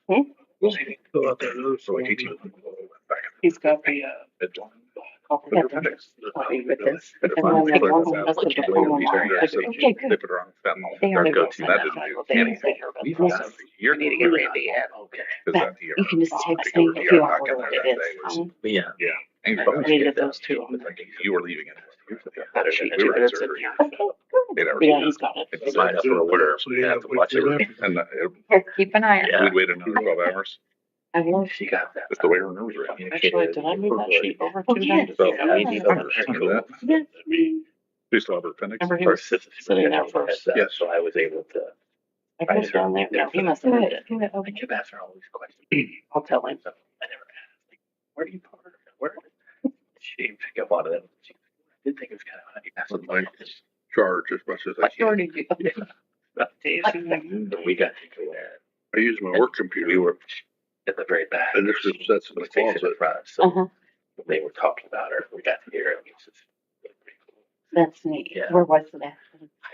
Fill out that other form. He's got the copy with this. And then the one that's the diploma one. Okay, good. They put her on fentanyl. They already Go to got that. You're needing Randy. Okay. But you can just text me if you want what it is. Yeah. Yeah. I needed those two. You were leaving it. We were in there. Yeah, he's got it. Sign up for a order. So you have to watch it. And Here, keep an eye on it. we'd wait another 12 hours. I love. She got that. Just the way her nerves were. Actually, did I move that sheet over to them? yes. So, Yeah, we need remember that? Yeah. She still have her appendix. Remember he was sitting there first. Yes. So I was able to. I put it down there. No, he must have moved it. I kept asking her all these questions. I'll tell him. I never asked. Like, where do you park? Where? She picked up on it. She did think it was kind of funny. That's what charge as much as I What can. door did you? we got to go there. I use my work computer. We were at the very back. And this just sets in the It takes it in closet. front. So they were talking about her. We got to hear it. It was just pretty cool. That's neat. Yeah. Where was it at?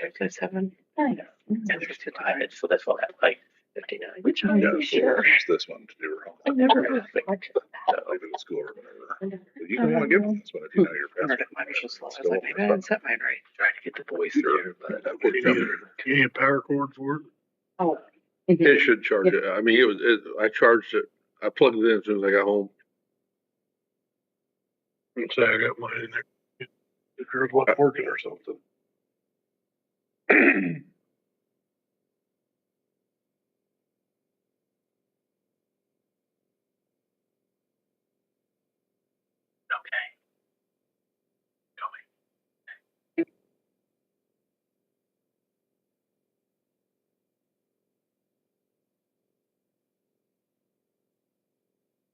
Okay, 7. Nice. And there's 2 times, so that's all that like 59. Which one Yeah, are you sure? use this one to do her I homework. never Yeah. heard of it. Leave it at school or whatever. You don't want to give them this one if you know your I heard it. Mine was just slow. I was like, maybe I didn't set mine right. Trying to get the boys through, but You need a power cord for it? Oh. It should charge it. I mean, I charged it. I plugged it in as soon as I got home. Say I got mine in there. If yours wasn't working or something. okay.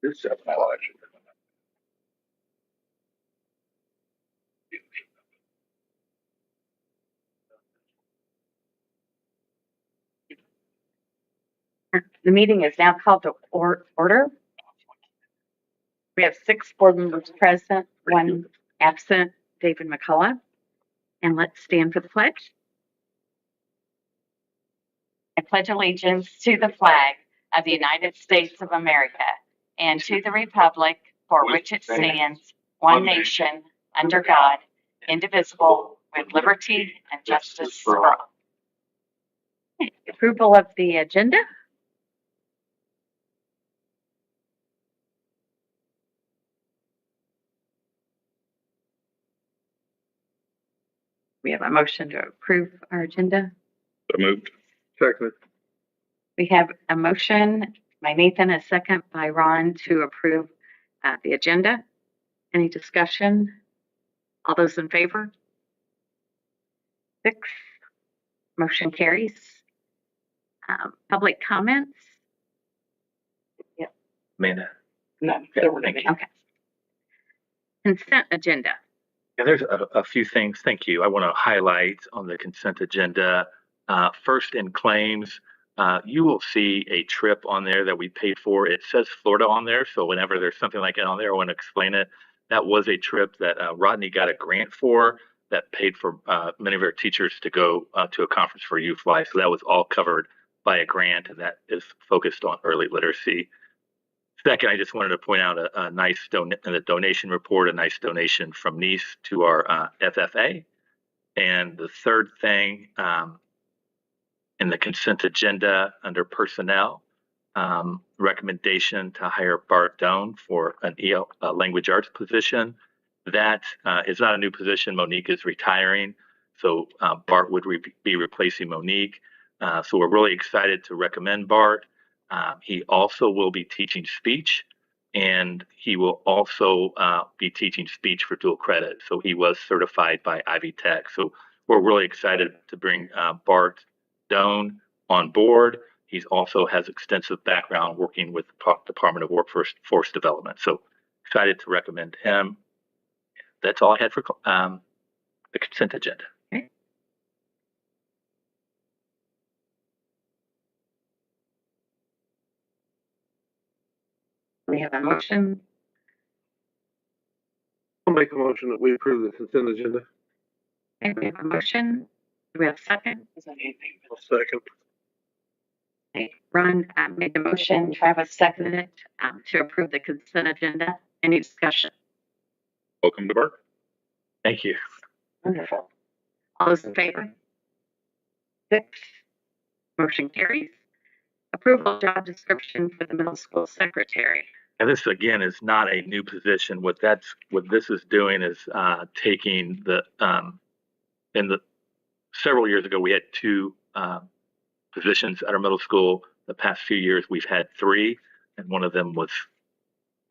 It's a election. The meeting is now called to order. We have 6 board members present, 1 absent, David McCullough. And let's stand for the pledge. I pledge allegiance to the flag of the United States of America and to the republic for which it stands, one nation, under God, indivisible, with liberty and justice for all. Approval of the agenda. We have a motion to approve our agenda. So moved. Second. We have a motion by Nathan, a second by Ron to approve the agenda. Any discussion? All those in favor? 6. Motion carries. Public comments? Amanda. No, there were negative. Okay. Consent agenda. Yeah, there's a few things. Thank you. I want to highlight on the consent agenda. First, in claims, you will see a trip on there that we paid for. It says Florida on there, so whenever there's something like that on there, I want to explain it. That was a trip that Rodney got a grant for that paid for many of our teachers to go to a conference for youth life. So that was all covered by a grant, and that is focused on early literacy. Second, I just wanted to point out a nice donation report, a nice donation from Nice to our FFA. And the third thing, in the consent agenda under personnel, recommendation to hire Bart Doan for an language arts position. That is not a new position. Monique is retiring, so Bart would be replacing Monique. So we're really excited to recommend Bart. He also will be teaching speech, and he will also be teaching speech for dual credit. So he was certified by Ivy Tech. So we're really excited to bring Bart Doan on board. He also has extensive background working with the Department of Workforce Development. So excited to recommend him. That's all I had for the consent agenda. Okay. We have a motion. I'll make a motion that we approve the consent agenda. Okay, we have a motion. Do we have a second? Is that anything? Second. Okay, Ron made the motion, Travis seconded it to approve the consent agenda. Any discussion? Welcome to Burke. Thank you. Wonderful. All those in favor? 6. Motion carries. Approval of job description for the middle school secretary. And this again is not a new position. What this is doing is taking the in the several years ago we had 2 positions at our middle school. The past few years we've had 3, and one of them was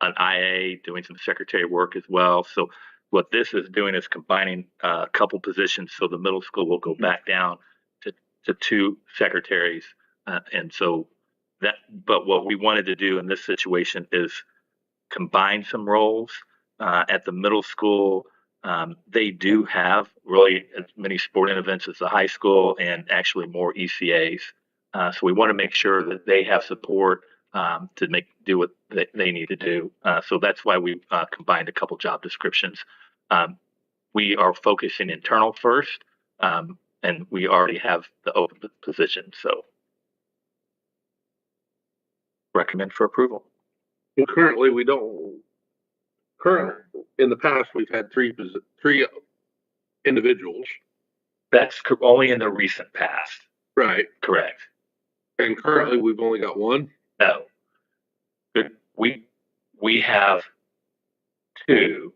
an IA doing some secretary work as well. So what this is doing is combining a couple positions, so the middle school will go back down to 2 secretaries, and so that. But what we wanted to do in this situation is combine some roles. At the middle school, they do have really as many sporting events as the high school, and actually more ECAs. So we want to make sure that they have support to do what they need to do. So that's why we combined a couple job descriptions. We are focusing internal first, and we already have the open position. So recommend for approval. And currently, we don't. In the past, we've had 3 individuals. That's only in the recent past. Right. Correct. And currently, we've only got 1. No. We have 2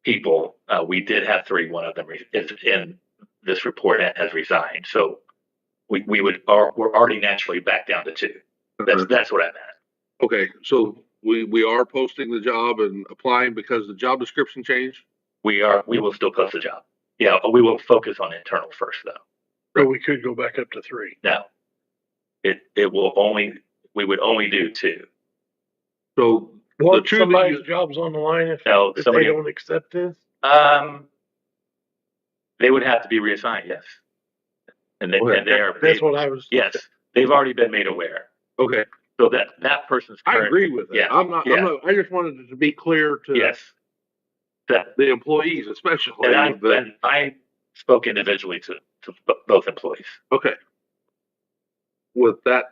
people. We did have 3. One of them is in this report has resigned. So we're already naturally back down to 2. That's what I meant. Okay, so we are posting the job and applying because the job description changed? We will still post the job. Yeah, we will focus on internal first though. So we could go back up to 3. No. We would only do 2. So What, the 2 somebody's job's on the line if they don't accept this? They would have to be reassigned, yes. And they are. That's what I was. Yes, they've already been made aware. Okay. So that person's I agree with that. Yeah. I'm not, I just wanted it to be clear to Yes. That, the employees especially. and I spoke individually to both employees. Okay. With that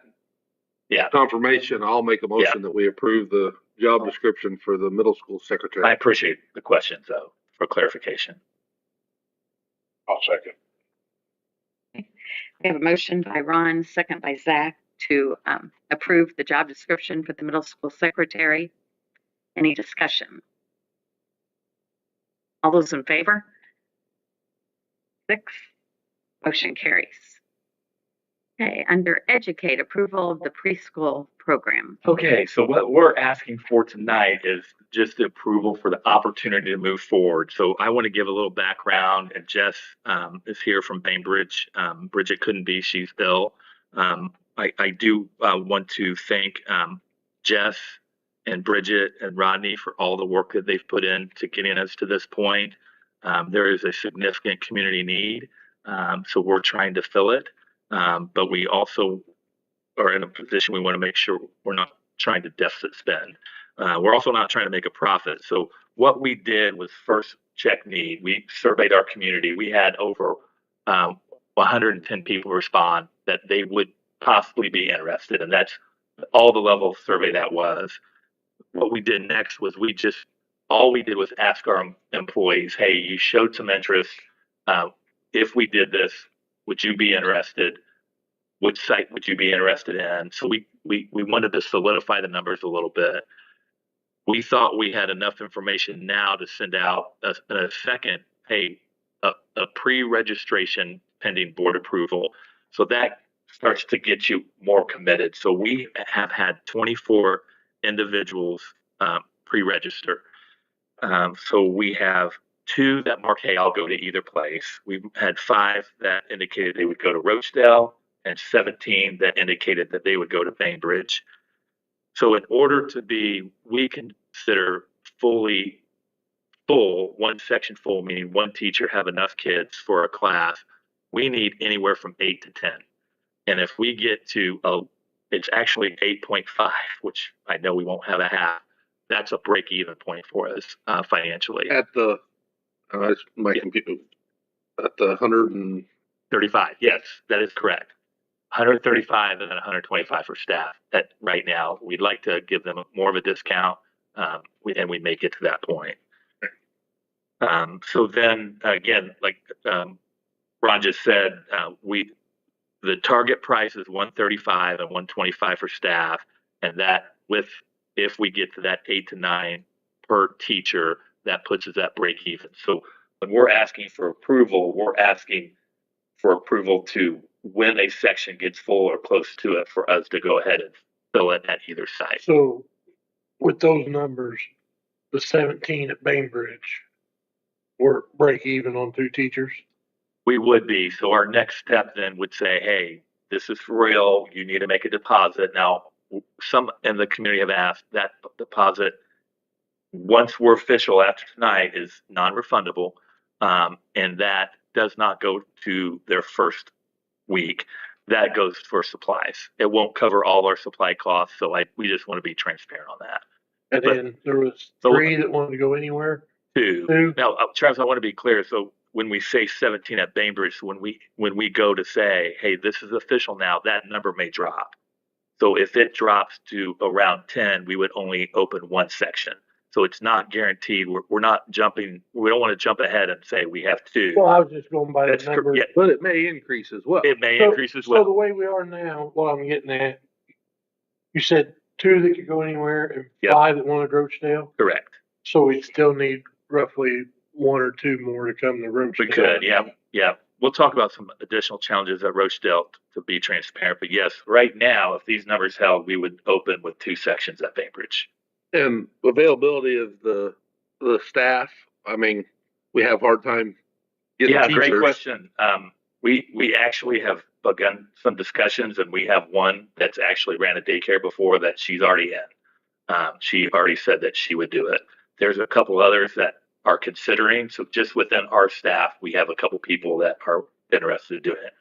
Yeah. confirmation, I'll make a motion that we approve the job description for the middle school secretary. I appreciate the questions though, for clarification. I'll second. We have a motion by Ron, second by Zach, to approve the job description for the middle school secretary. Any discussion? All those in favor? 6. Motion carries. Okay, under educate, approval of the preschool program. Okay, so what we're asking for tonight is just the approval for the opportunity to move forward. So I want to give a little background, and Jess is here from Bainbridge. Bridget couldn't be, she's ill. I do want to thank Jess and Bridget and Rodney for all the work that they've put in to getting us to this point. There is a significant community need, so we're trying to fill it. But we also are in a position we want to make sure we're not trying to deficit spend. We're also not trying to make a profit. So what we did was first check need. We surveyed our community. We had over 110 people respond that they would possibly be interested, and that's all the level of survey that was. What we did next was all we did was ask our employees, hey, you showed some interest. If we did this, would you be interested? Which site would you be interested in? So we wanted to solidify the numbers a little bit. We thought we had enough information now to send out a second, a pre-registration pending board approval. So that starts to get you more committed. So we have had 24 individuals pre-register. So we have 2 that mark, hey, I'll go to either place. We've had 5 that indicated they would go to Roachdale, and 17 that indicated that they would go to Bainbridge. So in order to be, we consider full, one section full, meaning one teacher have enough kids for a class, we need anywhere from 8 to 10. And if we get to, it's actually 8.5, which I know we won't have a half, that's a break-even point for us financially. At the, my computer, at the 135. Yes, that is correct. 135 and then 125 for staff. That right now, we'd like to give them more of a discount, and we may get to that point. So then again, like Ron just said, the target price is 135 and 125 for staff, and that if we get to that 8 to 9 per teacher, that puts us at break even. So when we're asking for approval, we're asking for approval to when a section gets full or close to it for us to go ahead and fill it at either site. So with those numbers, the 17 at Bainbridge, we're break even on 2 teachers. We would be. So our next step then would say, hey, this is for real. You need to make a deposit. Now, some in the community have asked that deposit, once we're official after tonight, is non-refundable. And that does not go to their first week. That goes for supplies. It won't cover all our supply costs. So we just want to be transparent on that. And then there was 3 that wanted to go anywhere. 2. Now, Travis, I want to be clear. So when we say 17 at Bainbridge, when we go to say, hey, this is official now, that number may drop. So if it drops to around 10, we would only open 1 section. So it's not guaranteed. We're not jumping. We don't want to jump ahead and say we have 2. Well, I was just going by the number. Yeah, But it may increase as well. it may increase as well. So the way we are now, what I'm getting at, you said 2 that could go anywhere and 5 that want to Roachdale. Correct. So we still need roughly 1 or 2 more to come to Roachdale. We could, yeah. We'll talk about some additional challenges at Roachdale to be transparent. But yes, right now, if these numbers held, we would open with 2 sections at Bainbridge. And availability of the staff, I mean, we have hard time getting teachers. Great question. We actually have begun some discussions, and we have one that's actually ran a daycare before that she's already in. She already said that she would do it. There's a couple others that are considering. So just within our staff, we have a couple people that are interested in doing it.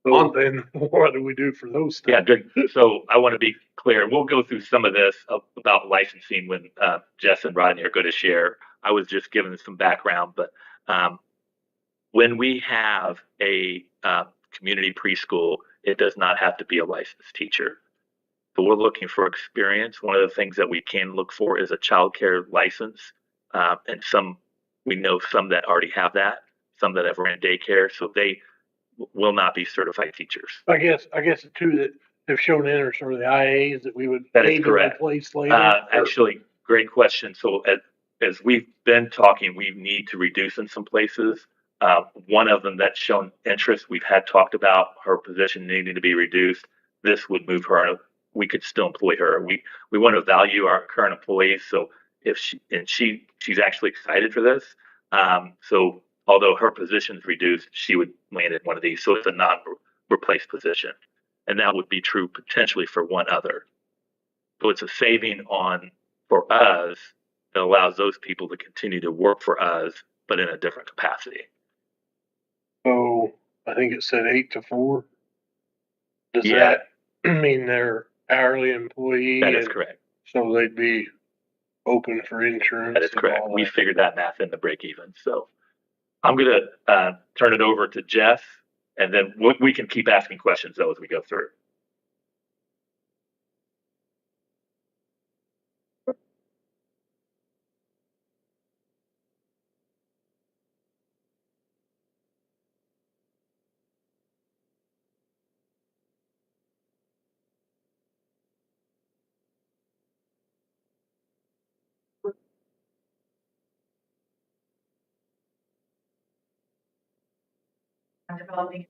So then what do we do for those stuff? Yeah, good. So I want to be clear. We'll go through some of this about licensing when Jess and Rodney are going to share. I was just giving some background, but when we have a community preschool, it does not have to be a licensed teacher. So we're looking for experience. One of the things that we can look for is a child care license. And we know some that already have that, some that have ran daycare, so they will not be certified teachers. I guess the 2 that have shown interest are the IAs that we would That is correct. Replace later. Actually, great question. So as we've been talking, we need to reduce in some places. One of them that's shown interest, we've had talked about her position needing to be reduced. This would move her. We could still employ her. We want to value our current employees. So if she's actually excited for this. So although her position is reduced, she would land in one of these. So it's a non-replaced position. And that would be true potentially for one other. So it's a saving for us that allows those people to continue to work for us, but in a different capacity. So I think it said 8 to 4. Does Yeah. that mean they're hourly employee? That is correct. So they'd be open for insurance. That is correct. We figured that math in the break even. So I'm going to turn it over to Jess, and then we can keep asking questions though as we go through. Developing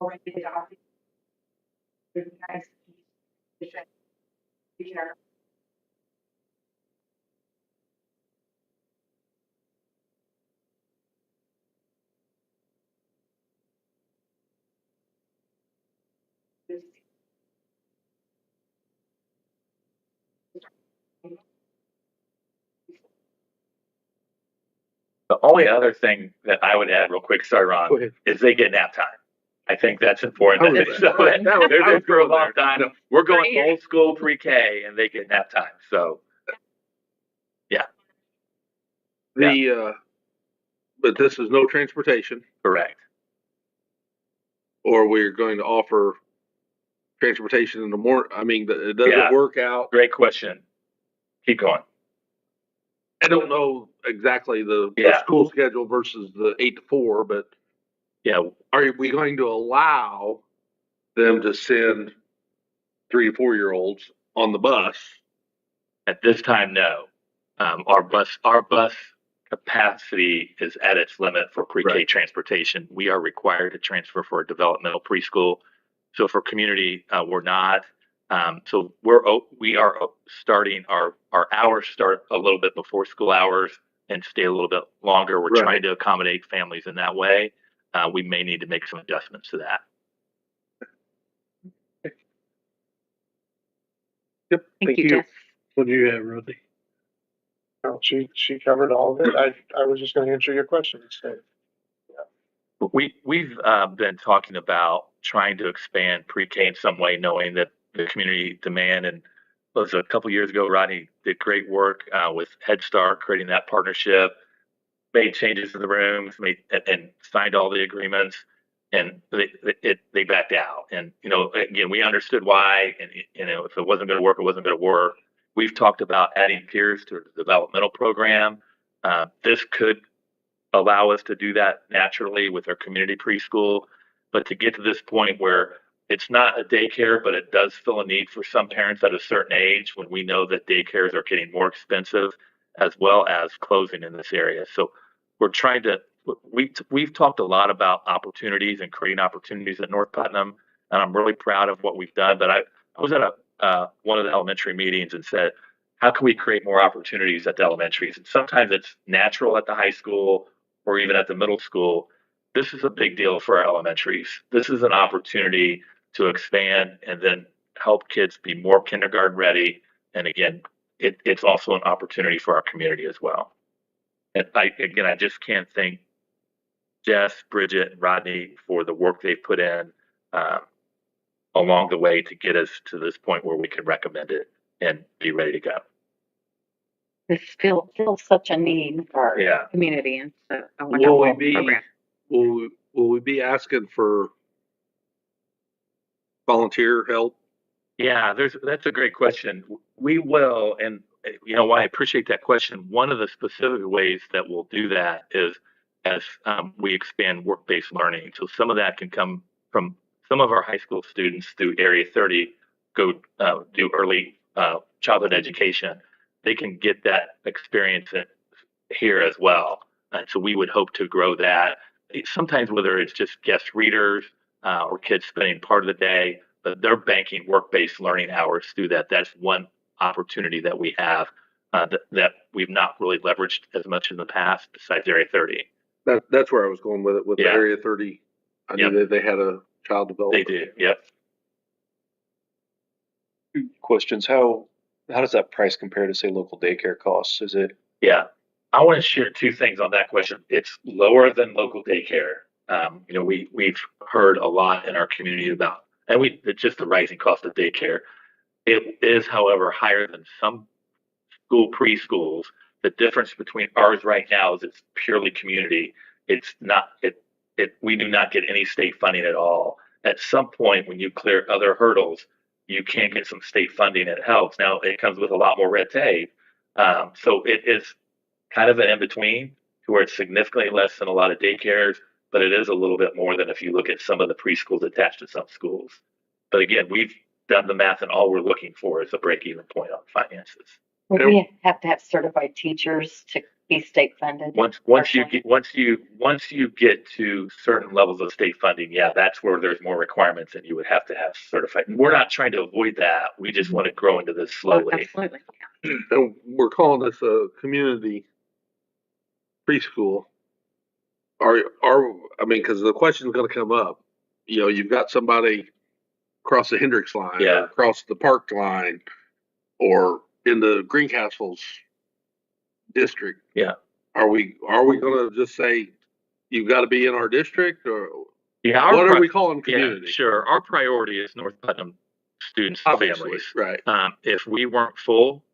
already adopted. The only other thing that I would add real quick, sorry, Go Ron, ahead. is they get nap time. I think that's important. I was- So they're there for a long there. time. We're going Right here. old school pre-K and they get nap time. So But this is no transportation, correct. or we're going to offer transportation in the morning. I mean, it doesn't Yeah. work out. Great question. Keep going. I don't know exactly the Yeah. school schedule versus the 8 to 4, but Yeah. are we going to allow them to send 3 to 4-year-olds on the bus? At this time, no. Our bus capacity is at its limit for pre-K Right. transportation. We are required to transfer for a developmental preschool. So for community, we're not. So we are starting our hours start a little bit before school hours and stay a little bit longer. We're Right. trying to accommodate families in that way. We may need to make some adjustments to that. Yep. Thank you, Jeff. What do you have, Ruthie? No, she covered all of it. I was just going to answer your question instead. We've been talking about trying to expand pre-K in some way, knowing that the community demand, and was a couple years ago, Rodney did great work with Head Start, creating that partnership, made changes to the rooms, and signed all the agreements, and they backed out. And again, we understood why, and if it wasn't going to work, it wasn't going to work. We've talked about adding peers to the developmental program. This could allow us to do that naturally with our community preschool. But to get to this point where it's not a daycare, but it does fill a need for some parents at a certain age when we know that daycares are getting more expensive as well as closing in this area. So we're trying to, we've talked a lot about opportunities and creating opportunities at North Putnam, and I'm really proud of what we've done. But I was at one of the elementary meetings and said, how can we create more opportunities at the elementaries? And sometimes it's natural at the high school or even at the middle school. This is a big deal for our elementaries. This is an opportunity to expand and then help kids be more kindergarten ready. And again, it's also an opportunity for our community as well. And I just can't thank Jess, Bridget, and Rodney for the work they've put in along the way to get us to this point where we can recommend it and be ready to go. This fills such a need for our Yeah. community, and so a Will wonderful we be program. will we be asking for volunteer help? Yeah, that's a great question. We will, and I appreciate that question. One of the specific ways that we'll do that is as we expand work-based learning. So some of that can come from some of our high school students through Area 30 go do early childhood education. They can get that experience here as well. And so we would hope to grow that. Sometimes whether it's just guest readers or kids spending part of the day, but they're banking work-based learning hours through that. That's one opportunity that we have that we've not really leveraged as much in the past besides Area 30. That's where I was going with it. With Yeah. the Area 30, I knew that they had a child They development. do, yep. Questions. How does that price compare to, say, local daycare costs? Is it? Yeah. I want to share two things on that question. It's lower than local daycare. We've heard a lot in our community about, and it's just the rising cost of daycare. It is, however, higher than some preschools. The difference between ours right now is it's purely community. It's not, we do not get any state funding at all. At some point, when you clear other hurdles, you can get some state funding. It helps. Now, it comes with a lot more red tape. So it is kind of an in-between to where it's significantly less than a lot of daycares, but it is a little bit more than if you look at some of the preschools attached to some schools. But again, we've done the math, and all we're looking for is a break-even point on finances. Would we have to have certified teachers to be state funded? Once you get to certain levels of state funding, yeah, that's where there's more requirements, and you would have to have certified. We're not trying to avoid that. We just want to grow into this slowly. Absolutely. And we're calling this a community preschool. Because the question is going to come up. You've got somebody across the Hendricks line, Yeah. or across the Park line, or in the Greencastles district. Yeah. Are we going to just say you've got to be in our district, or Yeah, what are we calling community? Yeah, sure. Our priority is North Putnam students and Obviously, families. right. If we weren't full,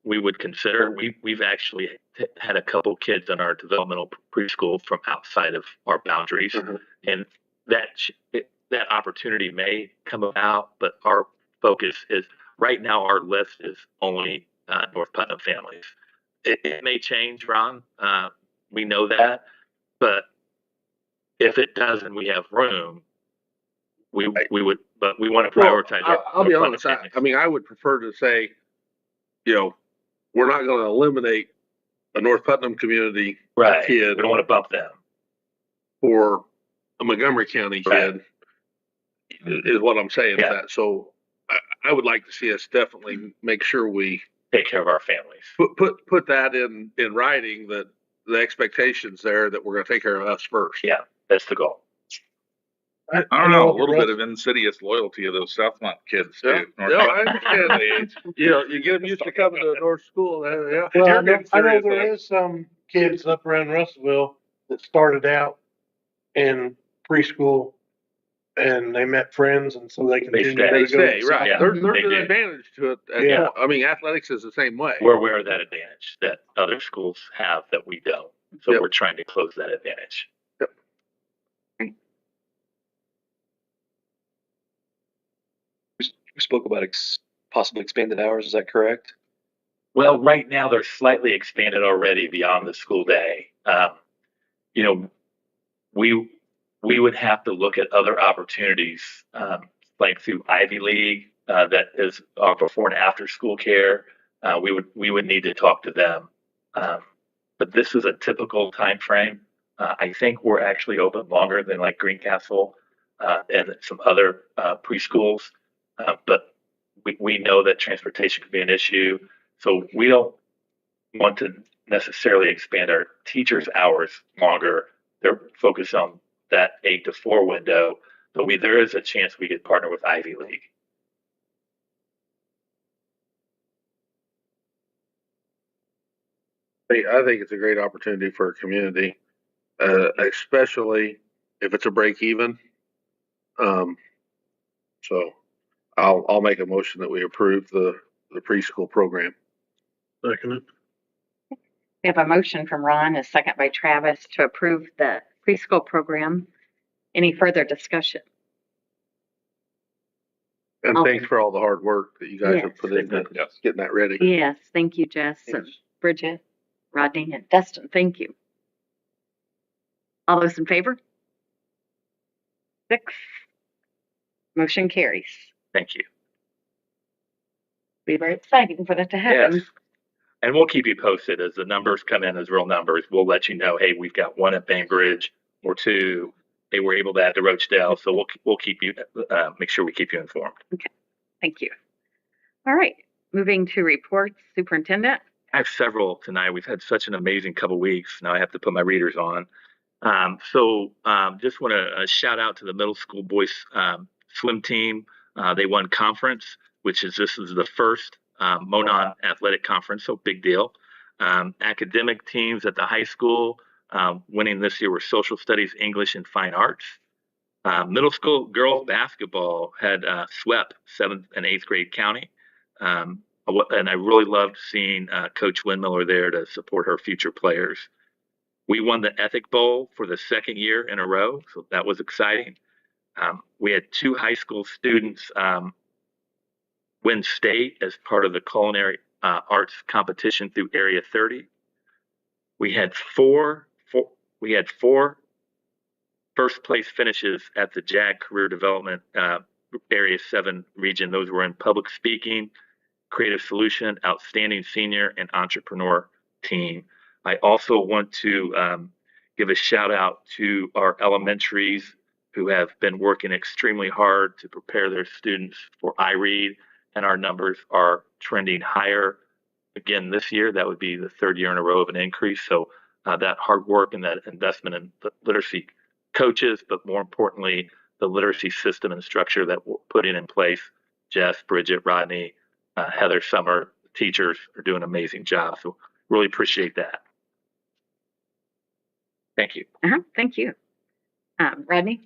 we would consider. We've actually had a couple kids in our developmental preschool from outside of our boundaries, and that opportunity may come about. But our focus is right now. Our list is only North Putnam families. It may change, Ron. We know that, but if it does and we have room, we would, but we want to prioritize. Well, I'll be honest. I mean, I would prefer to say, you know, we're not going to eliminate a North Putnam community kid. We don't want to bump them. Or a Montgomery County kid is what I'm saying. Yeah. That. So I would like to see us definitely make sure we take care of our families. Put that in writing, that the expectations there that we're going to take care of us first. Yeah, that's the goal. I don't know, a little bit of insidious loyalty of those Southmont kids too. Yeah, I understand. You get them used to coming to a North school. Yeah. Well, I know there is some kids up around Russellville that started out in preschool and they met friends, and so they continue They to stay, go. right. Yeah, there's an advantage to it. Yeah. I mean, athletics is the same way. We're aware of that advantage that other schools have that we don't. So we're trying to close that advantage. We spoke about possibly expanded hours. Is that correct? Well, right now they're slightly expanded already beyond the school day. You know, we would have to look at other opportunities, like through Ivy League, that is before and after school care. We would need to talk to them. But this is a typical time frame. I think we're actually open longer than like Greencastle and some other preschools. But we know that transportation can be an issue. So we don't want to necessarily expand our teachers' hours longer. They're focused on that 8 to 4 window. But there is a chance we could partner with Ivy League. I think it's a great opportunity for a community, especially if it's a break even. So I'll make a motion that we approve the preschool program. Second it. We have a motion from Ron, a second by Travis to approve the preschool program. Any further discussion? And thanks for all the hard work that you guys have put into getting that ready. Yes, thank you, Jess and Bridget, Rodney, and Dustin. Thank you. All those in favor? 6. Motion carries. Thank you. Be very exciting for that to happen. Yes. And we'll keep you posted as the numbers come in as real numbers. We'll let you know, hey, we've got 1 at Bainbridge or 2. They were able to add to Roachdale. So we'll keep you, make sure we keep you informed. Okay. Thank you. All right. Moving to reports, Superintendent. I have several tonight. We've had such an amazing couple weeks. Now I have to put my readers on. Just want to shout out to the middle school boys swim team. They won conference, this is the first Monon athletic conference, so big deal. Academic teams at the high school winning this year were social studies, English, and fine arts. Middle school girls basketball had swept 7th and 8th grade county. And I really loved seeing Coach Windmiller there to support her future players. We won the Ethic Bowl for the 2nd year in a row, so that was exciting. We had 2 high school students win state as part of the culinary arts competition through Area 30. We had four first place finishes at the JAG Career Development Area 7 region. Those were in public speaking, creative solution, outstanding senior, and entrepreneur team. I also want to give a shout out to our elementaries who have been working extremely hard to prepare their students for iRead, and our numbers are trending higher again this year. That would be the 3rd year in a row of an increase. So that hard work and that investment in the literacy coaches, but more importantly, the literacy system and structure that we're putting in place. Jess, Bridget, Rodney, Heather, Summer, teachers are doing an amazing job. So really appreciate that. Thank you. Thank you. Rodney?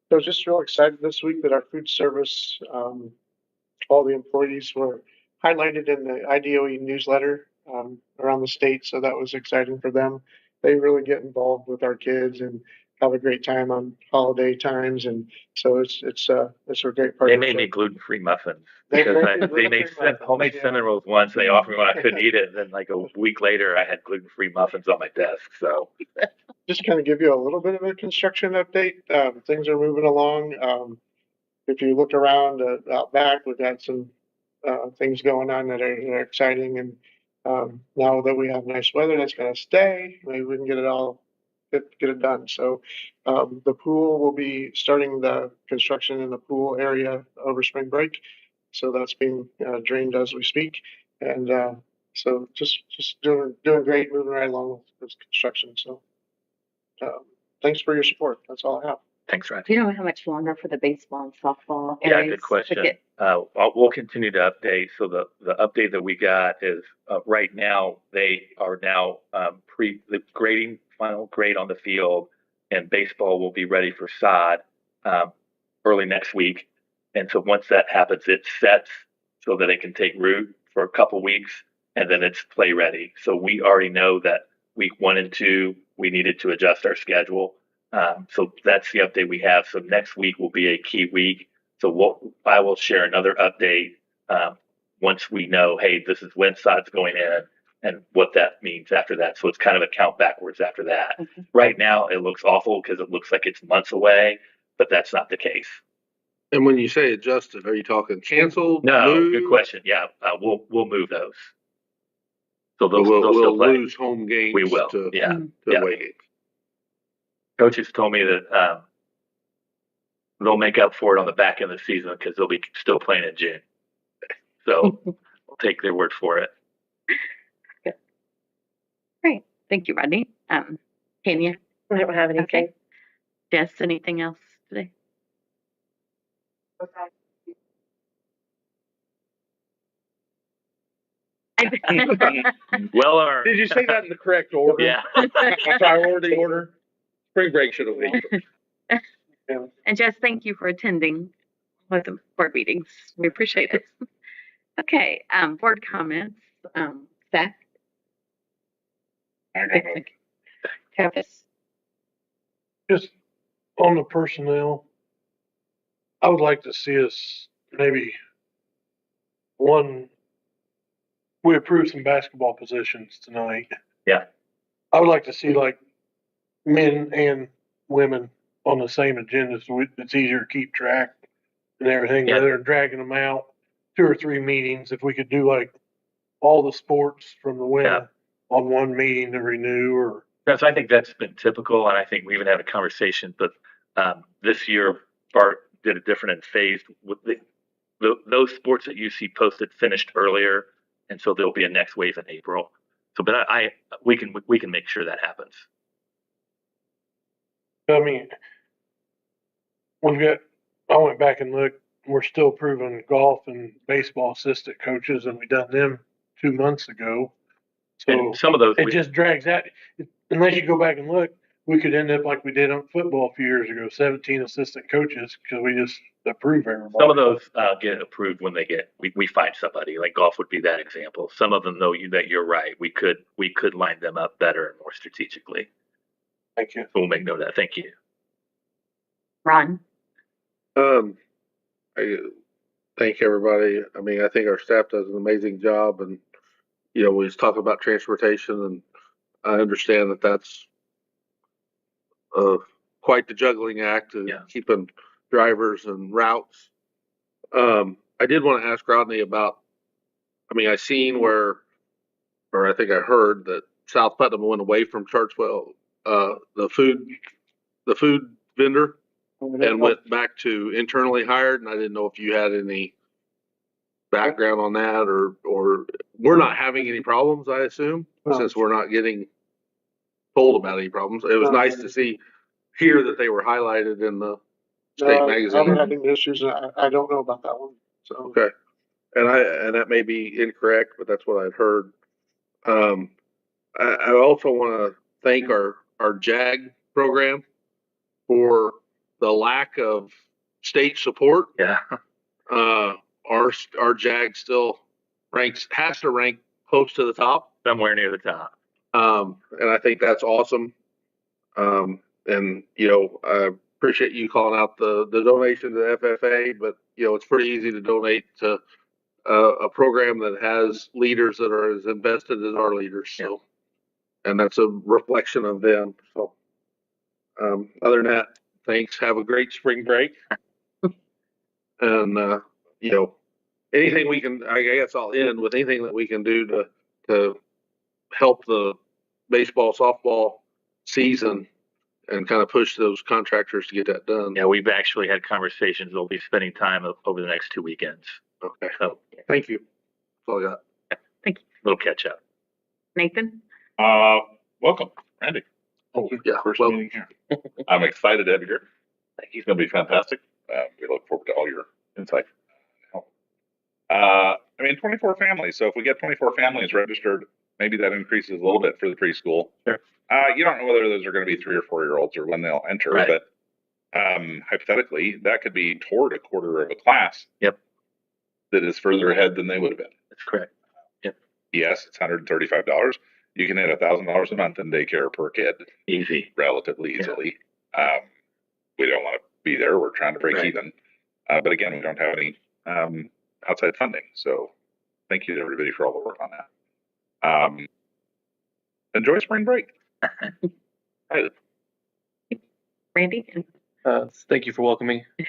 So just real excited this week that our food service, all the employees were highlighted in the IDOE newsletter around the state. So that was exciting for them. They really get involved with our kids and have a great time on holiday times. And so it's a great They partnership. made me gluten-free muffins They because made you they made gluten-free muffins, homemade yeah. cinnamon rolls once. They offered me one. I couldn't eat it. And then like a week later, I had gluten-free muffins on my desk. So Just kind of give you a little bit of a construction update. Things are moving along. If you look around out back, we've got some things going on that are exciting. And now that we have nice weather, that's going to stay. Maybe we can get it done. So the pool will be starting the construction in the pool area over spring break. So that's being drained as we speak. And so just doing great, moving right along with construction. So thanks for your support. That's all I have. thanks, Do Rodney. you know how much longer for the baseball and softball Yeah, areas good question. to get? We'll continue to update. So the update that we got is right now they are now the grading final grade on the field, and baseball will be ready for sod early next week. And so once that happens, it sets so that it can take root for a couple weeks, and then it's play ready. So we already know that week 1 and 2 we needed to adjust our schedule. So that's the update we have. So next week will be a key week. So I will share another update once we know, hey, this is when sod's going in and what that means after that. So it's kind of a count backwards after that. Okay. Right now, it looks awful because it looks like it's months away, but that's not the case. And when you say adjusted, are you talking canceled? No, moved? good question. Yeah, we'll move those. So So they'll still we'll play. lose home games We will. to Yeah. away games. Coaches told me that they'll make up for it on the back end of the season because they'll be still playing in June. So I'll take their word for it. Good. Great. Thank you, Rodney. Kenya? I don't have anything. Okay. Jess, anything else today? Well earned. Did you say that in the correct order? Yeah. Priority order. Spring break should have been. And Jess, thank you for attending with the board meetings. We appreciate it. Okay, board comments. Zach? Travis? Just on the personnel, I would like to see us maybe we approved some basketball positions tonight. Yeah. I would like to see like men and women on the same agenda so it's easier to keep track and everything Yeah. rather than dragging them out 2 or 3 meetings. If we could do like all the sports from the women on one meeting to renew or. Yes, I think that's been typical, and I think we even had a conversation. But this year, Bart did a different and phased with those sports that you see posted finished earlier, and so there'll be a next wave in April. So, but we can make sure that happens. I mean, I went back and looked. We're still approving golf and baseball assistant coaches, and we done them 2 months ago. So And some of those it just drags out. Unless you go back and look, we could end up like we did on football a few years ago, 17 assistant coaches because we just approve everybody. Some of those get approved when we find somebody. Like golf would be that example. Some of them know that you're right. We could line them up better and more strategically. Thank you. So we'll make note of that. Thank you. Ron? I thank everybody. I mean, I think our staff does an amazing job, and we was talking about transportation, and I understand that that's quite the juggling act of keeping drivers and routes. I did want to ask Rodney about. I mean, I seen or I think I heard that South Putnam went away from Churchwell, the food vendor, and went back to internally hired. And I didn't know if you had any background on that, or we're not having any problems, I assume, since we're not getting told about any problems. It was nice to hear that they were highlighted in the state magazine. I haven't had any issues. I don't know about that one. So okay, and that may be incorrect, but that's what I'd heard. I also want to thank our our JAG program for the lack of state support. Yeah. Our JAG still has to rank close to the top. Somewhere near the top. And I think that's awesome. And I appreciate you calling out the donation to the FFA, but it's pretty easy to donate to a program that has leaders that are as invested as our leaders. So, and that's a reflection of them. So, other than that, thanks. Have a great spring break. And, anything we can, I guess I'll end with anything that we can do to help the baseball, softball season and kind of push those contractors to get that done. Yeah, we've actually had conversations. We'll be spending time over the next 2 weekends. Okay. So thank you. That's all I got. Yeah, thank you. A little catch up. Nathan? Welcome, Randy. Oh, yeah. First Well, meeting here. I'm excited to have you here. He's going to be fantastic. We look forward to all your insight. 24 families. So if we get 24 families registered, maybe that increases a little bit for the preschool. Sure. You don't know whether those are going to be 3 or 4-year-olds or when they'll enter, Right. but hypothetically, that could be toward a quarter of a class. Yep. That is further ahead than they would have been. That's correct. Yep. Yes, it's $135. You can hit $1,000 a month in daycare per kid. Easy. Relatively easily. We don't want to be there. We're trying to break Right. even. But again, we don't have any outside funding. So thank you to everybody for all the work on that. Enjoy spring break. Randy? Thank you for welcoming me.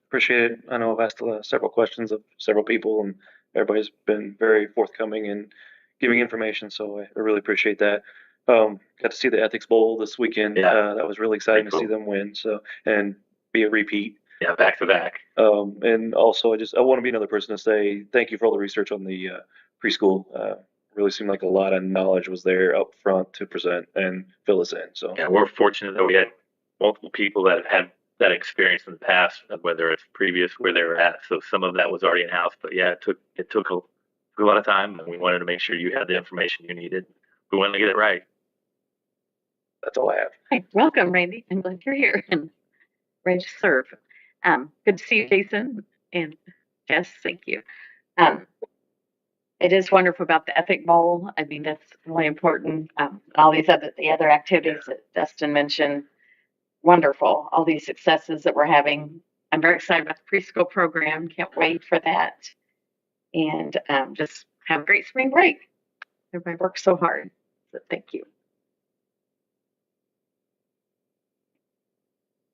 Appreciate it. I know I've asked several questions of several people, and everybody's been very forthcoming and giving information. So I really appreciate that. Got to see the Ethics Bowl this weekend. Yeah. That was really exciting Pretty to see them win. So and be a repeat. Yeah, back to back. And also, I want to be another person to say thank you for all the research on the preschool. Really seemed like a lot of knowledge was there up front to present and fill us in. So Yeah, we're fortunate that we had multiple people that have had that experience in the past, whether it's previous where they were at. So some of that was already in house, but yeah, it took a lot of time, and we wanted to make sure you had the information you needed. We wanted to get it right. that's all I have. Hi, welcome, Randy. I'm glad you're here and ready to serve. Good to see you, Jason. And Jess, thank you. It is wonderful about the Ethic Bowl. I mean, that's really important. All the other activities that Dustin mentioned, wonderful. All these successes that we're having. I'm very excited about the preschool program. Can't wait for that. And just have a great spring break. Everybody works so hard. So thank you.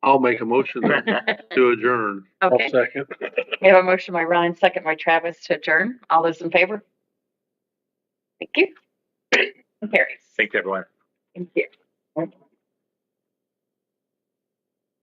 I'll make a motion to adjourn. Okay. second. We have a motion by Ryan, second by Travis to adjourn. All those in favor? Thank you. Carries. Thanks, everyone. Thank you.